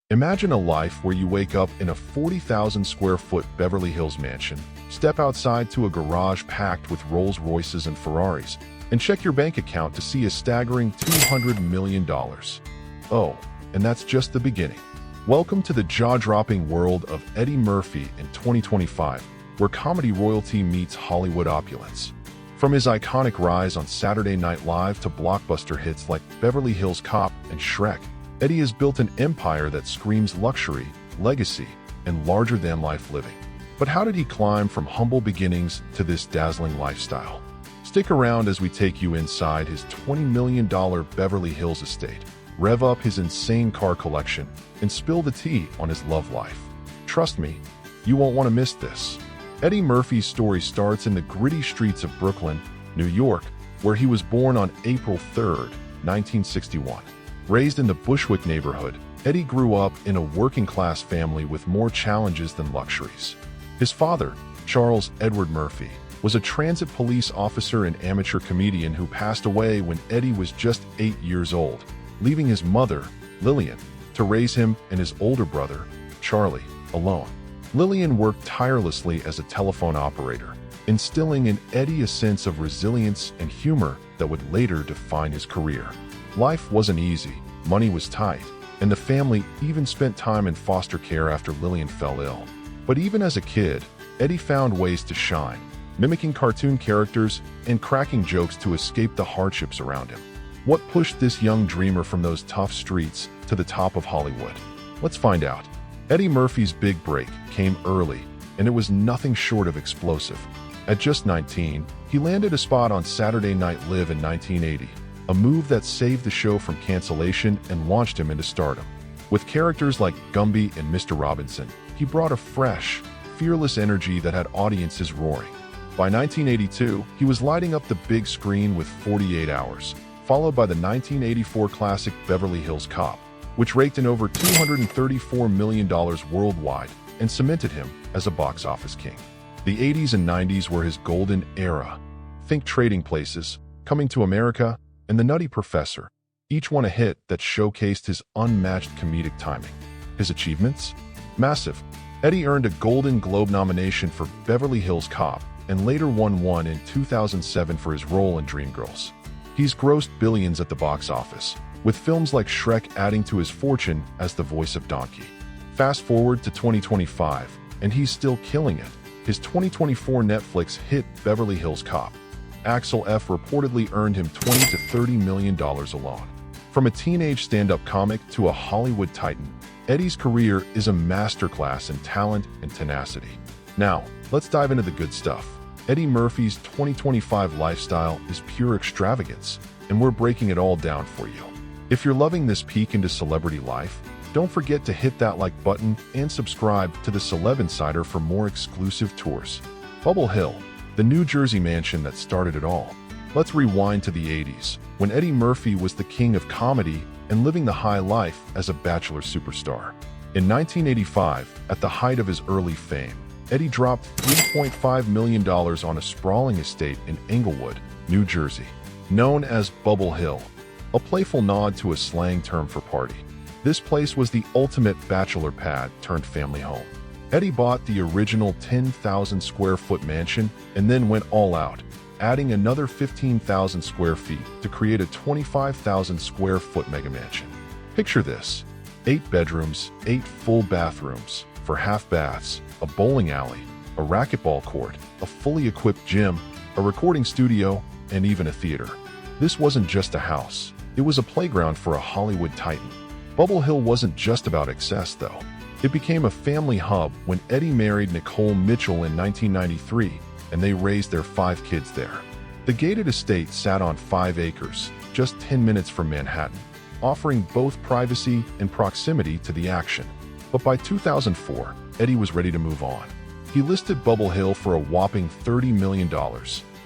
Imagine a life where you wake up in a 40,000 square foot Beverly Hills mansion, step outside to a garage packed with Rolls-Royces and Ferraris, and check your bank account to see a staggering $200 million. Oh, and that's just the beginning. Welcome to the jaw-dropping world of Eddie Murphy in 2025, where comedy royalty meets Hollywood opulence. From his iconic rise on Saturday Night Live to blockbuster hits like Beverly Hills Cop and Shrek, Eddie has built an empire that screams luxury, legacy, and larger-than-life living. But how did he climb from humble beginnings to this dazzling lifestyle? Stick around as we take you inside his $20 million Beverly Hills estate, rev up his insane car collection, and spill the tea on his love life. Trust me, you won't want to miss this. Eddie Murphy's story starts in the gritty streets of Brooklyn, New York, where he was born on April 3, 1961. Raised in the Bushwick neighborhood, Eddie grew up in a working-class family with more challenges than luxuries. His father, Charles Edward Murphy, was a transit police officer and amateur comedian who passed away when Eddie was just 8 years old, leaving his mother, Lillian, to raise him and his older brother, Charlie, alone. Lillian worked tirelessly as a telephone operator, instilling in Eddie a sense of resilience and humor that would later define his career. Life wasn't easy, money was tight, and the family even spent time in foster care after Lillian fell ill. But even as a kid, Eddie found ways to shine, mimicking cartoon characters and cracking jokes to escape the hardships around him. What pushed this young dreamer from those tough streets to the top of Hollywood? Let's find out. Eddie Murphy's big break came early, and it was nothing short of explosive. At just 19, he landed a spot on Saturday Night Live in 1980, a move that saved the show from cancellation and launched him into stardom. With characters like Gumby and Mr. Robinson, he brought a fresh, fearless energy that had audiences roaring. By 1982, he was lighting up the big screen with 48 Hours, followed by the 1984 classic Beverly Hills Cop, which raked in over $234 million worldwide and cemented him as a box office king. The 80s and 90s were his golden era. Think Trading Places, Coming to America, and The Nutty Professor, each one a hit that showcased his unmatched comedic timing. His achievements? Massive. Eddie earned a Golden Globe nomination for Beverly Hills Cop and later won one in 2007 for his role in Dreamgirls. He's grossed billions at the box office, with films like Shrek adding to his fortune as the voice of Donkey. Fast forward to 2025, and he's still killing it. His 2024 Netflix hit Beverly Hills Cop. Axel F. reportedly earned him $20 to $30 million alone. From a teenage stand-up comic to a Hollywood titan, Eddie's career is a masterclass in talent and tenacity. Now, let's dive into the good stuff. Eddie Murphy's 2025 lifestyle is pure extravagance, and we're breaking it all down for you. If you're loving this peek into celebrity life, don't forget to hit that like button and subscribe to the Celeb Insider for more exclusive tours. Bubble Hill, the New Jersey mansion that started it all. Let's rewind to the 80s, when Eddie Murphy was the king of comedy and living the high life as a bachelor superstar. In 1985, at the height of his early fame, Eddie dropped $3.5 million on a sprawling estate in Englewood, New Jersey, known as Bubble Hill, a playful nod to a slang term for party. This place was the ultimate bachelor pad turned family home. Eddie bought the original 10,000 square foot mansion and then went all out, adding another 15,000 square feet to create a 25,000 square foot mega mansion. Picture this: 8 bedrooms, 8 full bathrooms, for half baths, a bowling alley, a racquetball court, a fully equipped gym, a recording studio, and even a theater. This wasn't just a house, it was a playground for a Hollywood titan. Bubble Hill wasn't just about excess, though. It became a family hub when Eddie married Nicole Mitchell in 1993, and they raised their 5 kids there. The gated estate sat on 5 acres, just 10 minutes from Manhattan, offering both privacy and proximity to the action. But by 2004, Eddie was ready to move on. He listed Bubble Hill for a whopping $30 million,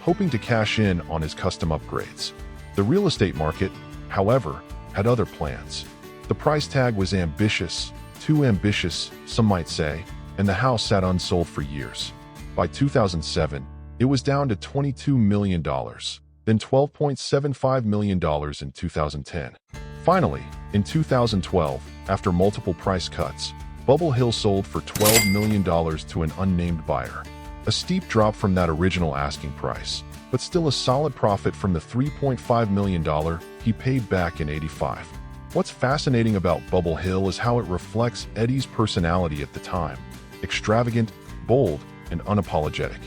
hoping to cash in on his custom upgrades. The real estate market, however, had other plans. The price tag was ambitious, too ambitious, some might say, and the house sat unsold for years. By 2007, it was down to $22 million, then $12.75 million in 2010. Finally, in 2012, After multiple price cuts, Bubble Hill sold for $12 million to an unnamed buyer. A steep drop from that original asking price, but still a solid profit from the $3.5 million he paid back in '85. What's fascinating about Bubble Hill is how it reflects Eddie's personality at the time. Extravagant, bold, and unapologetic.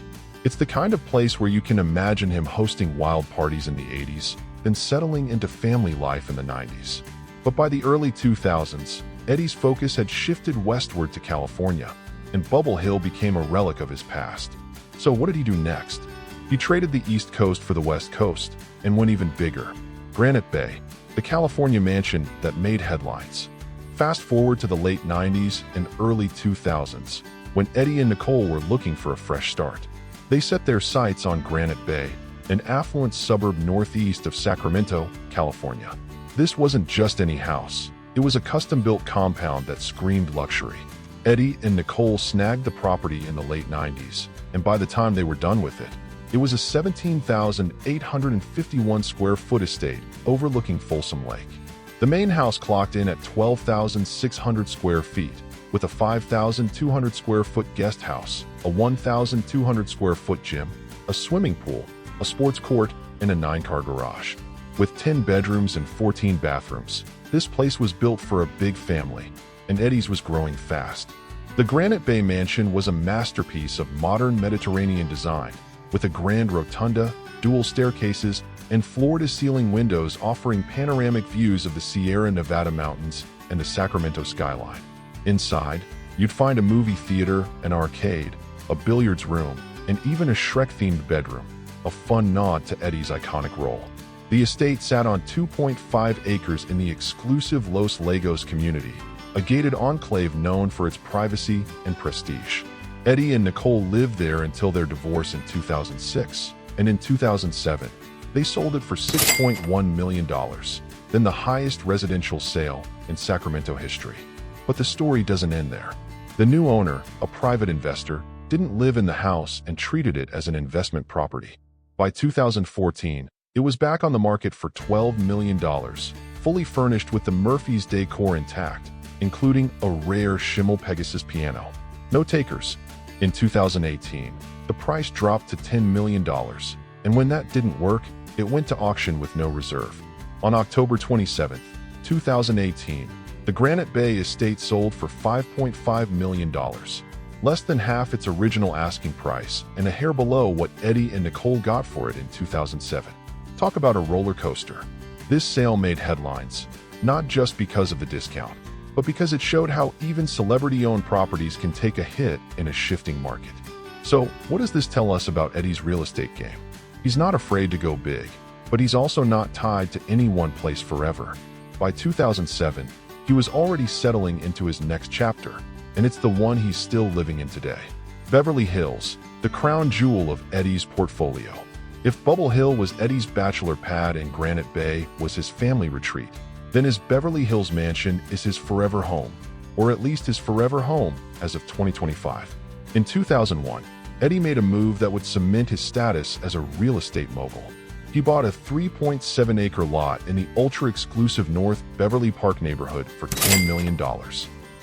It's the kind of place where you can imagine him hosting wild parties in the '80s, then settling into family life in the '90s. But by the early 2000s, Eddie's focus had shifted westward to California, and Bubble Hill became a relic of his past. So what did he do next? He traded the East Coast for the West Coast, and went even bigger. Granite Bay, the California mansion that made headlines. Fast forward to the late '90s and early 2000s, when Eddie and Nicole were looking for a fresh start. They set their sights on Granite Bay, an affluent suburb northeast of Sacramento, California. This wasn't just any house. It was a custom-built compound that screamed luxury. Eddie and Nicole snagged the property in the late '90s, and by the time they were done with it, it was a 17,851 square foot estate overlooking Folsom Lake. The main house clocked in at 12,600 square feet, with a 5,200 square foot guest house, a 1,200 square foot gym, a swimming pool, a sports court, and a 9-car garage. With 10 bedrooms and 14 bathrooms, this place was built for a big family, and Eddie's was growing fast. The Granite Bay Mansion was a masterpiece of modern Mediterranean design, with a grand rotunda, dual staircases, and floor-to-ceiling windows offering panoramic views of the Sierra Nevada mountains and the Sacramento skyline. Inside, you'd find a movie theater, an arcade, a billiards room, and even a Shrek-themed bedroom, a fun nod to Eddie's iconic role. The estate sat on 2.5 acres in the exclusive Los Lagos community, a gated enclave known for its privacy and prestige. Eddie and Nicole lived there until their divorce in 2006, and in 2007, they sold it for $6.1 million, then the highest residential sale in Sacramento history. But the story doesn't end there. The new owner, a private investor, didn't live in the house and treated it as an investment property. By 2014, it was back on the market for $12 million, fully furnished with the Murphy's decor intact, including a rare Schimmel Pegasus piano. No takers. In 2018, the price dropped to $10 million, and when that didn't work, it went to auction with no reserve. On October 27, 2018, the Granite Bay estate sold for $5.5 million, less than half its original asking price and a hair below what Eddie and Nicole got for it in 2007. Talk about a roller coaster. This sale made headlines, not just because of the discount, but because it showed how even celebrity-owned properties can take a hit in a shifting market. So, what does this tell us about Eddie's real estate game? He's not afraid to go big, but he's also not tied to any one place forever. By 2007, he was already settling into his next chapter, and it's the one he's still living in today. Beverly Hills, the crown jewel of Eddie's portfolio. If Bubble Hill was Eddie's bachelor pad and Granite Bay was his family retreat, then his Beverly Hills mansion is his forever home, or at least his forever home as of 2025. In 2001, Eddie made a move that would cement his status as a real estate mogul. He bought a 3.7-acre lot in the ultra-exclusive North Beverly Park neighborhood for $10 million.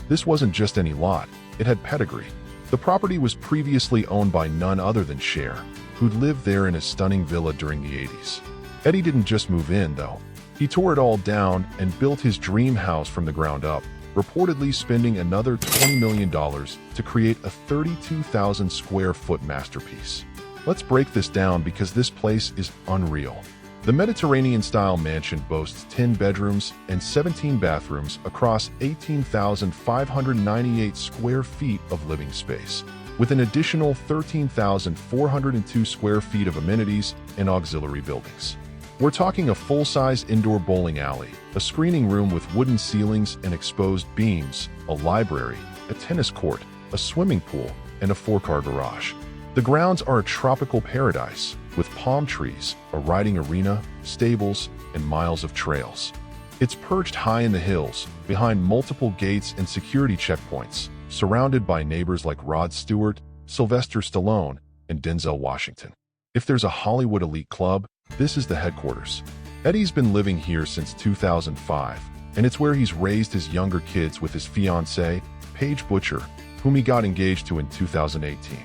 This wasn't just any lot, it had pedigree. The property was previously owned by none other than Cher, who'd lived there in a stunning villa during the '80s. Eddie didn't just move in, though. He tore it all down and built his dream house from the ground up, reportedly spending another $20 million to create a 32,000 square foot masterpiece. Let's break this down because this place is unreal. The Mediterranean-style mansion boasts 10 bedrooms and 17 bathrooms across 18,598 square feet of living space, with an additional 13,402 square feet of amenities and auxiliary buildings. We're talking a full-size indoor bowling alley, a screening room with wooden ceilings and exposed beams, a library, a tennis court, a swimming pool, and a 4-car garage. The grounds are a tropical paradise, with palm trees, a riding arena, stables, and miles of trails. It's perched high in the hills, behind multiple gates and security checkpoints, surrounded by neighbors like Rod Stewart, Sylvester Stallone, and Denzel Washington. If there's a Hollywood elite club, this is the headquarters. Eddie's been living here since 2005, and it's where he's raised his younger kids with his fiancée, Paige Butcher, whom he got engaged to in 2018.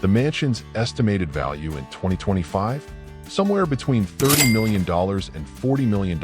The mansion's estimated value in 2025? Somewhere between $30 million and $40 million,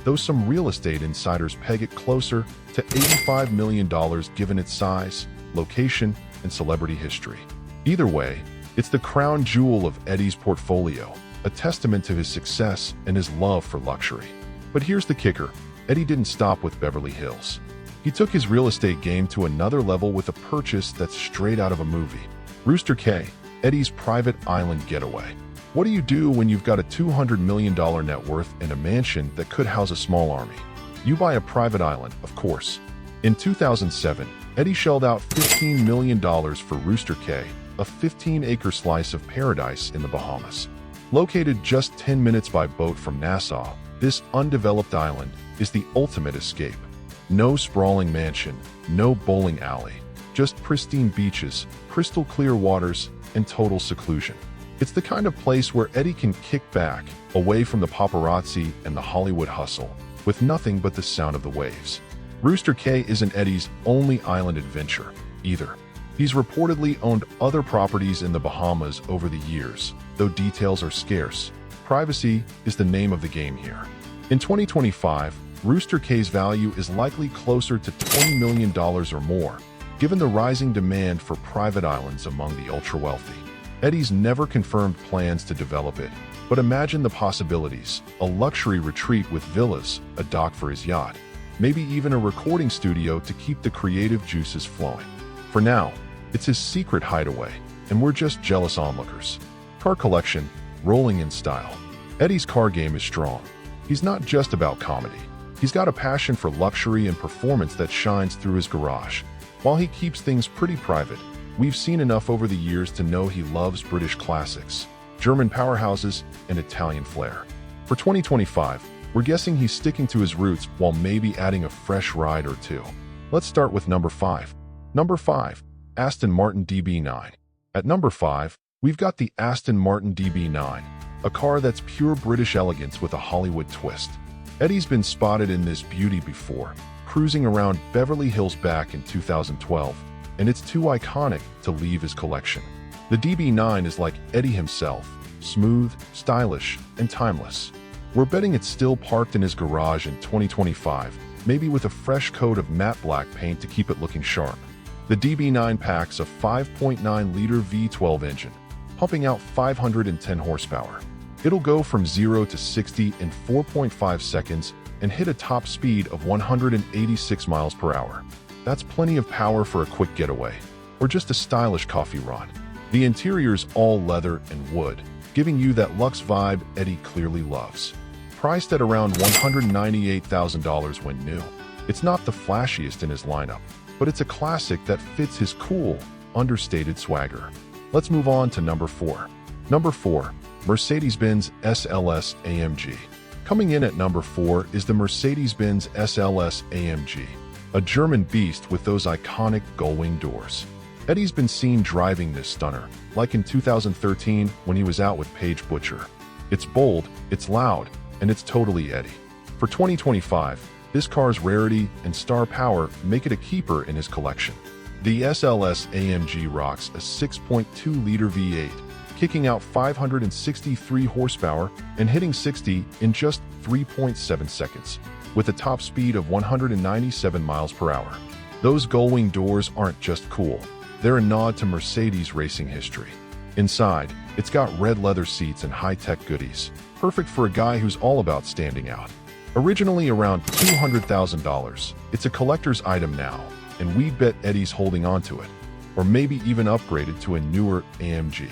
though some real estate insiders peg it closer to $85 million given its size, location, and celebrity history. Either way, it's the crown jewel of Eddie's portfolio, a testament to his success and his love for luxury. But here's the kicker. Eddie didn't stop with Beverly Hills. He took his real estate game to another level with a purchase that's straight out of a movie. Rooster Cay, Eddie's private island getaway. What do you do when you've got a $200 million net worth and a mansion that could house a small army? You buy a private island, of course. In 2007, Eddie shelled out $15 million for Rooster Cay, a 15-acre slice of paradise in the Bahamas. Located just 10 minutes by boat from Nassau, this undeveloped island is the ultimate escape. No sprawling mansion, no bowling alley, just pristine beaches, crystal clear waters, and total seclusion. It's the kind of place where Eddie can kick back, away from the paparazzi and the Hollywood hustle, with nothing but the sound of the waves. Rooster Cay isn't Eddie's only island adventure, either. He's reportedly owned other properties in the Bahamas over the years, though details are scarce. Privacy is the name of the game here. In 2025, Rooster Cay's value is likely closer to $20 million or more, given the rising demand for private islands among the ultra-wealthy. Eddie's never confirmed plans to develop it, but imagine the possibilities: a luxury retreat with villas, a dock for his yacht, maybe even a recording studio to keep the creative juices flowing. For now, it's his secret hideaway, and we're just jealous onlookers. Car collection, rolling in style. Eddie's car game is strong. He's not just about comedy. He's got a passion for luxury and performance that shines through his garage. While he keeps things pretty private, we've seen enough over the years to know he loves British classics, German powerhouses, and Italian flair. For 2025, we're guessing he's sticking to his roots while maybe adding a fresh ride or two. Let's start with number 5. Number 5. Aston Martin DB9. At number 5, we've got the Aston Martin DB9, a car that's pure British elegance with a Hollywood twist. Eddie's been spotted in this beauty before, cruising around Beverly Hills back in 2012, and it's too iconic to leave his collection. The DB9 is like Eddie himself, smooth, stylish, and timeless. We're betting it's still parked in his garage in 2025, maybe with a fresh coat of matte black paint to keep it looking sharp. The DB9 packs a 5.9-liter V12 engine, pumping out 510 horsepower. It'll go from 0 to 60 in 4.5 seconds and hit a top speed of 186 miles per hour. That's plenty of power for a quick getaway, or just a stylish coffee run. The interior's all leather and wood, giving you that luxe vibe Eddie clearly loves. Priced at around $198,000 when new, it's not the flashiest in his lineup, but it's a classic that fits his cool, understated swagger. Let's move on to number 4. Number 4. Mercedes-Benz SLS AMG. Coming in at number 4 is the Mercedes-Benz SLS AMG, a German beast with those iconic gull-wing doors. Eddie's been seen driving this stunner, like in 2013 when he was out with Paige Butcher. It's bold, it's loud, and it's totally Eddie. For 2025, this car's rarity and star power make it a keeper in his collection. The SLS AMG rocks a 6.2-liter V8, kicking out 563 horsepower and hitting 60 in just 3.7 seconds, with a top speed of 197 miles per hour. Those gull-wing doors aren't just cool, they're a nod to Mercedes racing history. Inside, it's got red leather seats and high-tech goodies, perfect for a guy who's all about standing out. Originally around $200,000, it's a collector's item now, and we bet Eddie's holding on to it, or maybe even upgraded to a newer AMG.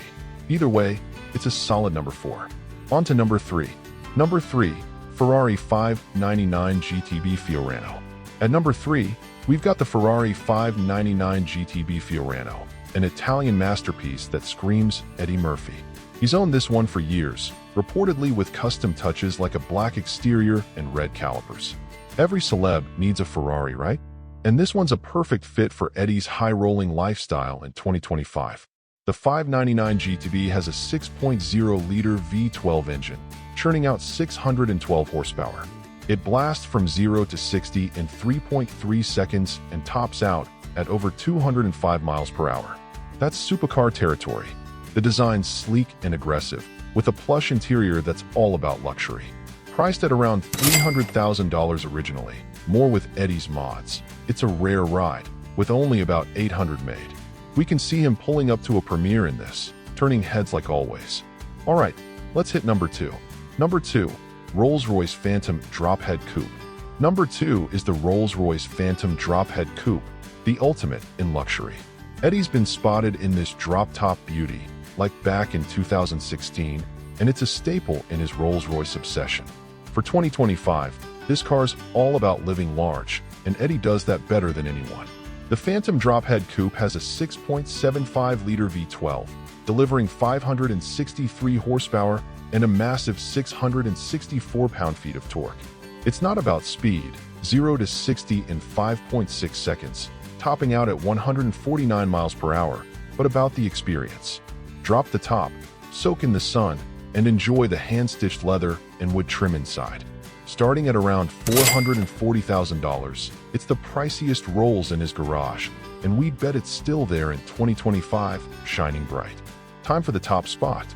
Either way, it's a solid number 4. On to number 3. Number 3. Ferrari 599 GTB Fiorano. At number 3, we've got the Ferrari 599 GTB Fiorano, an Italian masterpiece that screams Eddie Murphy. He's owned this one for years, reportedly with custom touches like a black exterior and red calipers. Every celeb needs a Ferrari, right? And this one's a perfect fit for Eddie's high-rolling lifestyle in 2025. The 599 GTB has a 6.0-liter V12 engine, churning out 612 horsepower. It blasts from 0 to 60 in 3.3 seconds and tops out at over 205 miles per hour. That's supercar territory. The design's sleek and aggressive, with a plush interior that's all about luxury. Priced at around $300,000 originally, more with Eddie's mods. It's a rare ride, with only about 800 made. We can see him pulling up to a premiere in this, turning heads like always. Alright, let's hit number 2. Number 2. Rolls-Royce Phantom Drophead Coupe. Number 2 is the Rolls-Royce Phantom Drophead Coupe, the ultimate in luxury. Eddie's been spotted in this drop-top beauty, like back in 2016, and it's a staple in his Rolls-Royce obsession. For 2025, this car's all about living large, and Eddie does that better than anyone. The Phantom Drophead Coupe has a 6.75-liter V12, delivering 563 horsepower and a massive 664 pound-feet of torque. It's not about speed, 0 to 60 in 5.6 seconds, topping out at 149 miles per hour, but about the experience. Drop the top, soak in the sun, and enjoy the hand-stitched leather and wood trim inside. Starting at around $440,000, it's the priciest Rolls in his garage, and we'd bet it's still there in 2025, shining bright. Time for the top spot.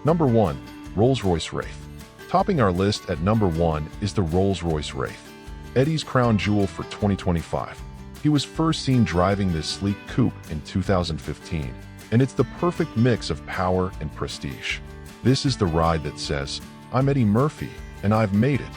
Number 1. RollsRoyce Wraith. Topping our list at number 1 is the RollsRoyce Wraith, Eddie's crown jewel for 2025. He was first seen driving this sleek coupe in 2015, and it's the perfect mix of power and prestige. This is the ride that says, "I'm Eddie Murphy, and I've made it."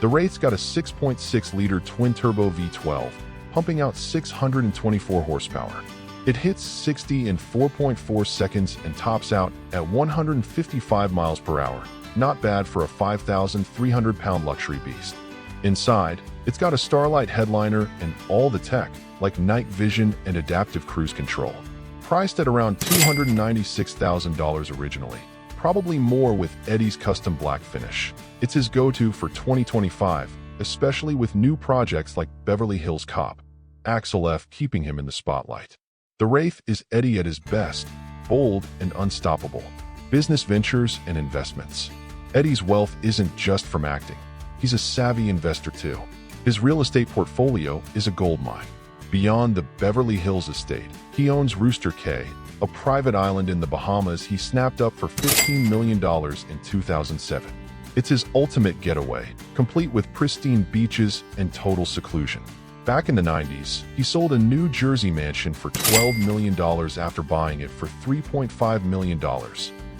The Wraith's got a 6.6-liter twin-turbo V12, pumping out 624 horsepower. It hits 60 in 4.4 seconds and tops out at 155 miles per hour. Not bad for a 5,300-pound luxury beast. Inside, it's got a Starlight headliner and all the tech, like night vision and adaptive cruise control. Priced at around $296,000 originally, probably more with Eddie's custom black finish. It's his go-to for 2025, especially with new projects like Beverly Hills Cop. Axel F keeping him in the spotlight. The Wraith is Eddie at his best, bold and unstoppable. Business ventures and investments. Eddie's wealth isn't just from acting. He's a savvy investor too. His real estate portfolio is a goldmine. Beyond the Beverly Hills estate, he owns Rooster Cay, a private island in the Bahamas he snapped up for $15 million in 2007. It's his ultimate getaway, complete with pristine beaches and total seclusion. Back in the 90s, he sold a New Jersey mansion for $12 million after buying it for $3.5 million,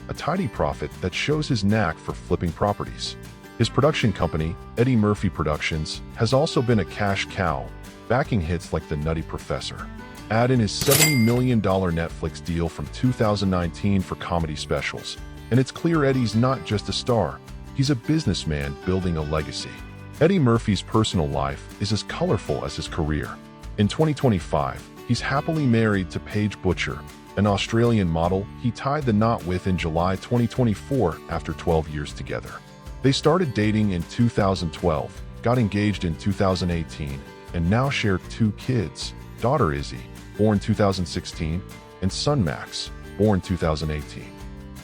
a tidy profit that shows his knack for flipping properties. His production company, Eddie Murphy Productions, has also been a cash cow, backing hits like The Nutty Professor. Add in his $70 million Netflix deal from 2019 for comedy specials, and it's clear Eddie's not just a star, he's a businessman building a legacy. Eddie Murphy's personal life is as colorful as his career. In 2025, he's happily married to Paige Butcher, an Australian model he tied the knot with in July 2024 after 12 years together. They started dating in 2012, got engaged in 2018, and now share 2 kids, daughter Izzy, born 2016, and son Max, born 2018.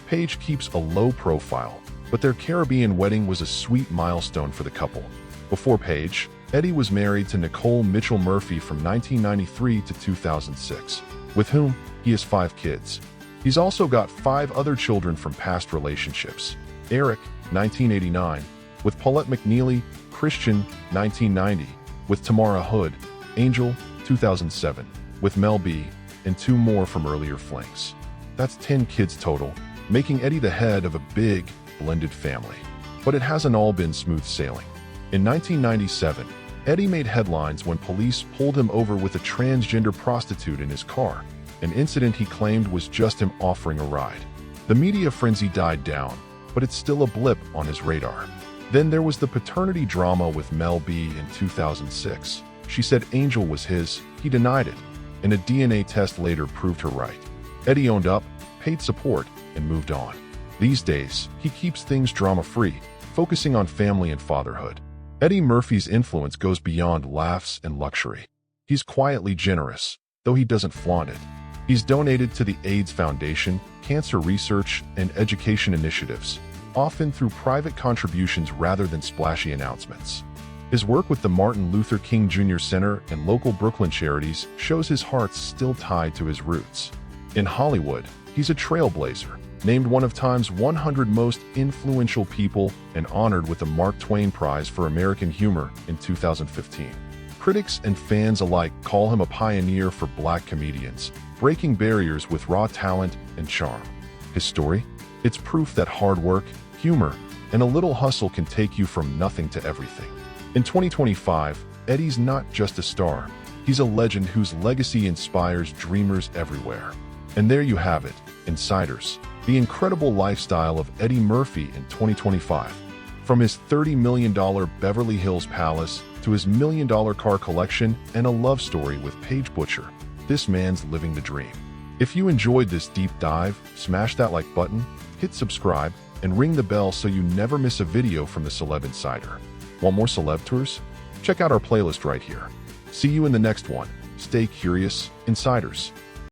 Paige keeps a low profile, but their Caribbean wedding was a sweet milestone for the couple. Before Paige, Eddie was married to Nicole Mitchell Murphy from 1993 to 2006, with whom he has 5 kids. He's also got 5 other children from past relationships. Eric, 1989, with Paulette McNeely; Christian, 1990, with Tamara Hood; Angel, 2007, with Mel B, and 2 more from earlier flings. That's 10 kids total, making Eddie the head of a big, blended family. But it hasn't all been smooth sailing. In 1997, Eddie made headlines when police pulled him over with a transgender prostitute in his car, an incident he claimed was just him offering a ride. The media frenzy died down, but it's still a blip on his radar. Then there was the paternity drama with Mel B in 2006. She said Angel was his, he denied it, and a DNA test later proved her right. Eddie owned up, paid support, and moved on. These days, he keeps things drama-free, focusing on family and fatherhood. Eddie Murphy's influence goes beyond laughs and luxury. He's quietly generous, though he doesn't flaunt it. He's donated to the AIDS Foundation, cancer research, and education initiatives, often through private contributions rather than splashy announcements. His work with the Martin Luther King Jr. Center and local Brooklyn charities shows his heart's still tied to his roots. In Hollywood, he's a trailblazer, named one of Time's 100 most influential people and honored with the Mark Twain Prize for American Humor in 2015. Critics and fans alike call him a pioneer for Black comedians, breaking barriers with raw talent and charm. His story? It's proof that hard work, humor, and a little hustle can take you from nothing to everything. In 2025, Eddie's not just a star, he's a legend whose legacy inspires dreamers everywhere. And there you have it, Insiders, the incredible lifestyle of Eddie Murphy in 2025. From his $30 million Beverly Hills palace to his $1 million car collection and a love story with Paige Butcher, this man's living the dream. If you enjoyed this deep dive, smash that like button, hit subscribe, and ring the bell so you never miss a video from the Celeb Insider. Want more celeb tours? Check out our playlist right here. See you in the next one. Stay curious, Insiders.